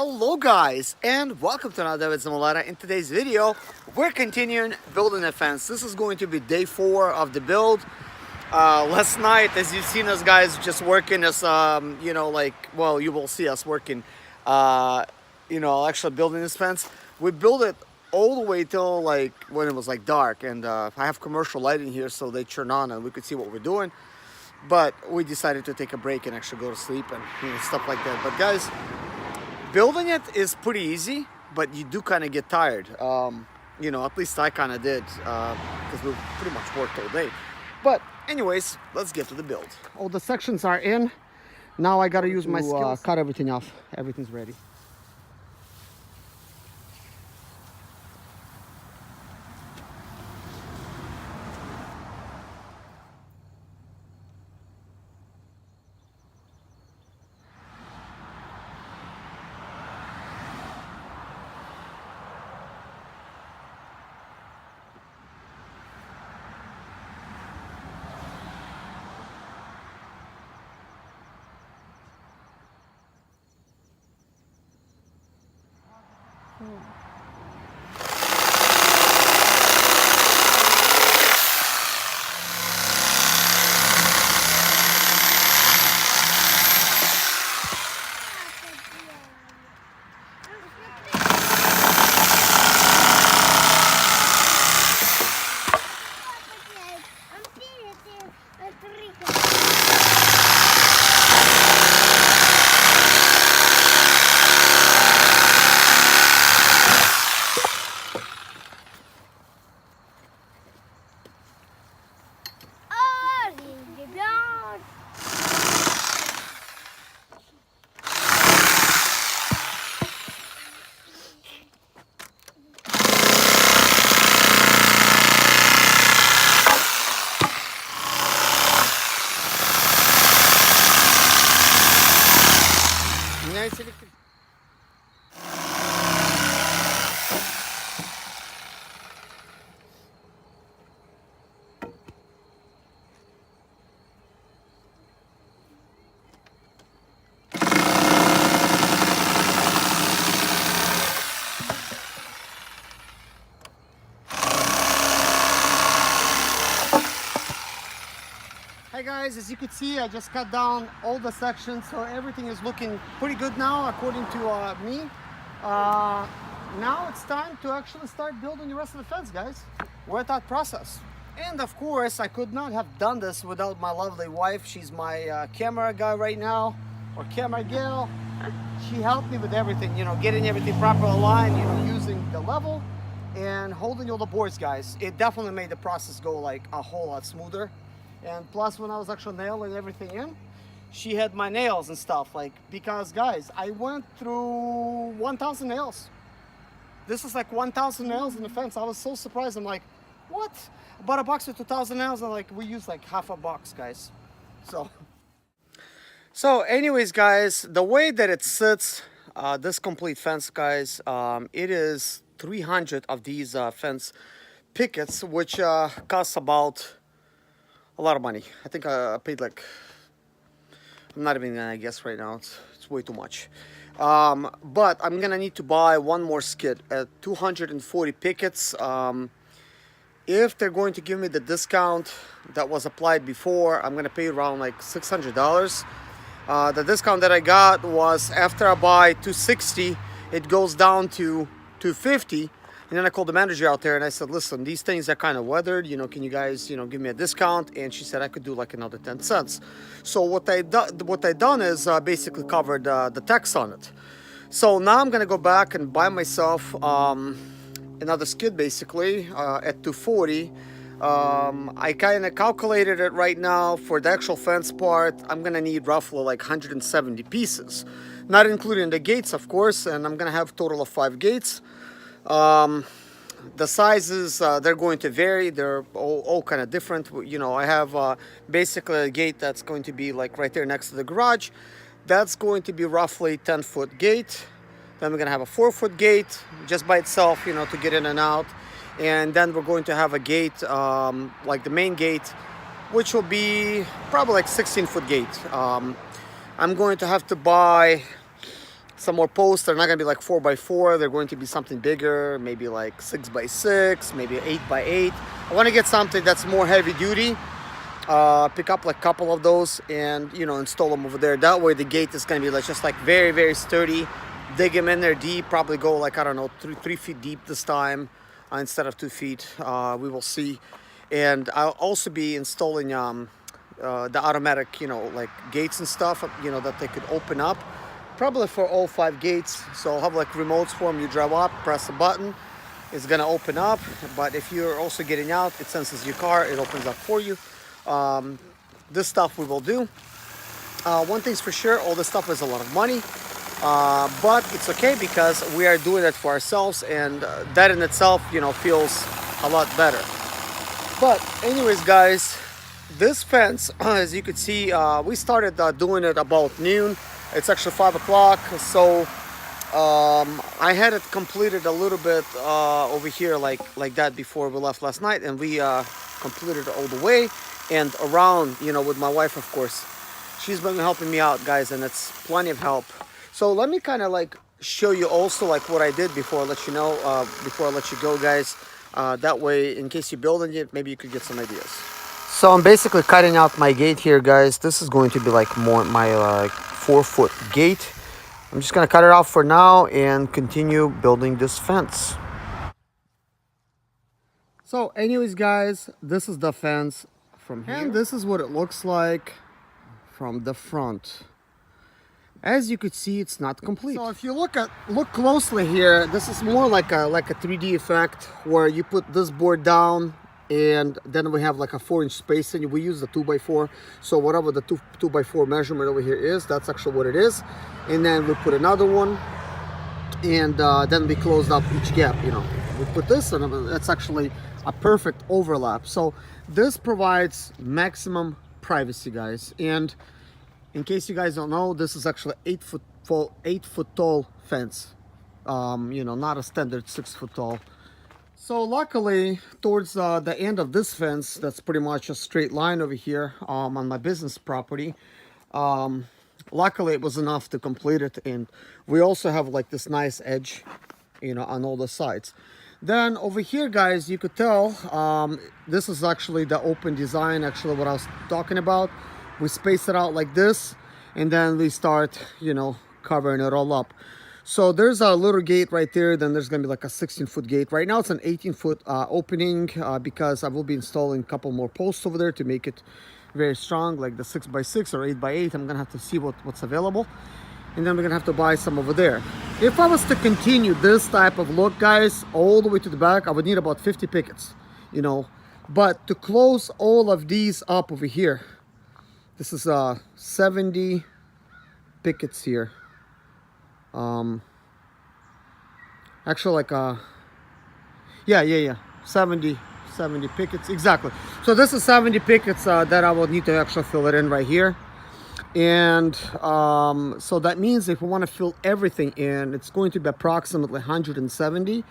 Hello guys, and welcome to another David Zamolata. In today's video, we're continuing building a fence. This is going to be day 4 of the build. Last night, as you've seen us guys just working as, you will see us working, actually building this fence. We built it all the way till when it was dark, and I have commercial lighting here so they turn on and we could see what we're doing. But we decided to take a break and actually go to sleep and stuff like that. But guys, building it is pretty easy, but you do kind of get tired. At least I kind of did, because we pretty much worked all day. But anyways, let's get to the build. All the sections are in. Now I gotta use my skills. Cut everything off. Everything's ready. Hi guys, as you can see, I just cut down all the sections, so everything is looking pretty good now according to me. Now it's time to actually start building the rest of the fence, guys. We're at that process. And of course, I could not have done this without my lovely wife. She's my camera guy right now, or camera gal. She helped me with everything, getting everything properly aligned, using the level and holding all the boards, guys. It definitely made the process go a whole lot smoother. And plus, when I was actually nailing everything in, she had my nails and stuff, because guys, I went through 1,000 nails. This is 1,000 nails in the fence. I was so surprised. I'm like, what? I bought a box with 2,000 nails, and we used half a box, guys. So anyways, guys, the way that it sits, this complete fence, guys, it is 300 of these fence pickets, which costs about a lot of money. I think I paid I'm not even gonna guess right now. It's way too much. But I'm gonna need to buy one more skid at 240 pickets. If they're going to give me the discount that was applied before, I'm gonna pay around $600. The discount that I got was after I buy 260, it goes down to 250. And then I called the manager out there and I said, listen, these things are kind of weathered, can you guys, give me a discount? And she said I could do another 10 cents. So what I done is basically covered the tax on it. So now I'm gonna go back and buy myself another skid basically at 240. I kind of calculated it right now for the actual fence part. I'm gonna need roughly 170 pieces, not including the gates, of course, and I'm gonna have a total of 5 gates. The sizes, they're going to vary. They're all kind of different. I have basically a gate that's going to be right there next to the garage. That's going to be roughly 10-foot gate. Then we're gonna have a 4-foot gate just by itself, to get in and out. And then we're going to have a gate, the main gate, which will be probably 16-foot gate. I'm going to have to buy some more posts. They're not gonna be like 4x4. They're going to be something bigger, maybe like 6x6, maybe 8x8. I want to get something that's more heavy duty. Pick up like a couple of those and, you know, install them over there. That way the gate is gonna be like just like very, very sturdy. Dig them in there deep, probably go like, I don't know, 3 feet deep this time instead of 2 feet. We will see. And I'll also be installing the automatic, you know, like gates and stuff, you know, that they could open up, probably for all 5 gates. So I'll have like remotes for them. You drive up, press a button, it's gonna open up. But if you're also getting out, it senses your car, it opens up for you. This stuff we will do. One thing's for sure, all this stuff is a lot of money, but it's okay because we are doing it for ourselves, and that in itself, you know, feels a lot better. But anyways, guys, this fence, as you can see, we started doing it about noon. It's actually 5 o'clock, so I had it completed a little bit over here like that before we left last night, and we completed it all the way and around, you know, with my wife, of course. She's been helping me out, guys, and it's plenty of help. So let me kind of like show you also like what I did before I let you know, before I let you go, guys. That way, in case you're building it, maybe you could get some ideas. So I'm basically cutting out my gate here, guys. This is going to be like more my like 4-foot gate. I'm just gonna cut it off for now and continue building this fence. So anyways, guys, this is the fence from here, and this is what it looks like from the front. As you could see, it's not complete. So if you look closely here, this is more like a 3D effect where you put this board down and then we have like a 4-inch spacing. We use the 2x4, so whatever the 2x4 measurement over here is, that's actually what it is. And then we put another one, and then we closed up each gap. You know, we put this, and that's actually a perfect overlap. So this provides maximum privacy, guys. And in case you guys don't know, this is actually 8 foot tall fence. You know, not a standard 6 foot tall. So luckily, towards the end of this fence, that's pretty much a straight line over here on my business property. Luckily, it was enough to complete it, and we also have like this nice edge, you know, on all the sides. Then over here, guys, you could tell this is actually the open design, actually what I was talking about. We space it out like this, and then we start, you know, covering it all up. So there's a little gate right there, then there's gonna be like a 16-foot gate. Right now it's an 18-foot opening because I will be installing a couple more posts over there to make it very strong, like the 6x6 or 8x8. I'm gonna have to see what's available, and then we're gonna have to buy some over there. If I was to continue this type of look, guys, all the way to the back, I would need about 50 pickets, you know. But to close all of these up over here, this is 70 pickets here. Actually, like yeah, 70 pickets exactly. So this is 70 pickets that I will need to actually fill it in right here. And so that means if we want to fill everything in, it's going to be approximately 170.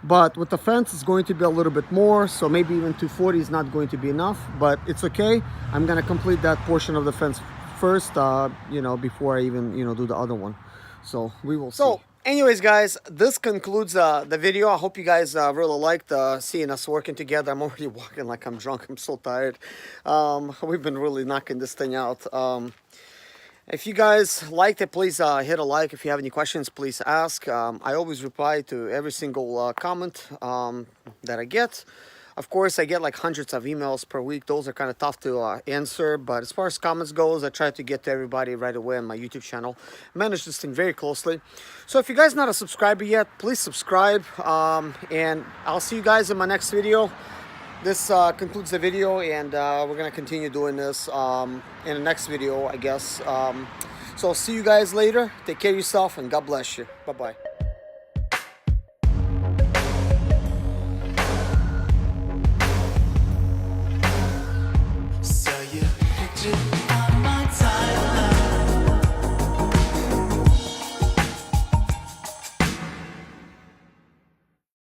But with the fence, it's going to be a little bit more, so maybe even 240 is not going to be enough, but it's okay. I'm gonna complete that portion of the fence first, you know, before I even, you know, do the other one. So we will see. So anyways, guys, this concludes the video. I hope you guys really liked seeing us working together. I'm already walking like I'm drunk. I'm so tired. We've been really knocking this thing out. If you guys liked it, please hit a like. If you have any questions, please ask. I always reply to every single comment that I get. Of course, I get like hundreds of emails per week. Those are kind of tough to answer. But as far as comments goes, I try to get to everybody right away on my YouTube channel. I manage this thing very closely. So if you guys are not a subscriber yet, please subscribe. And I'll see you guys in my next video. This concludes the video, and we're going to continue doing this in the next video, I guess. So I'll see you guys later. Take care of yourself, and God bless you. Bye-bye. Saw your picture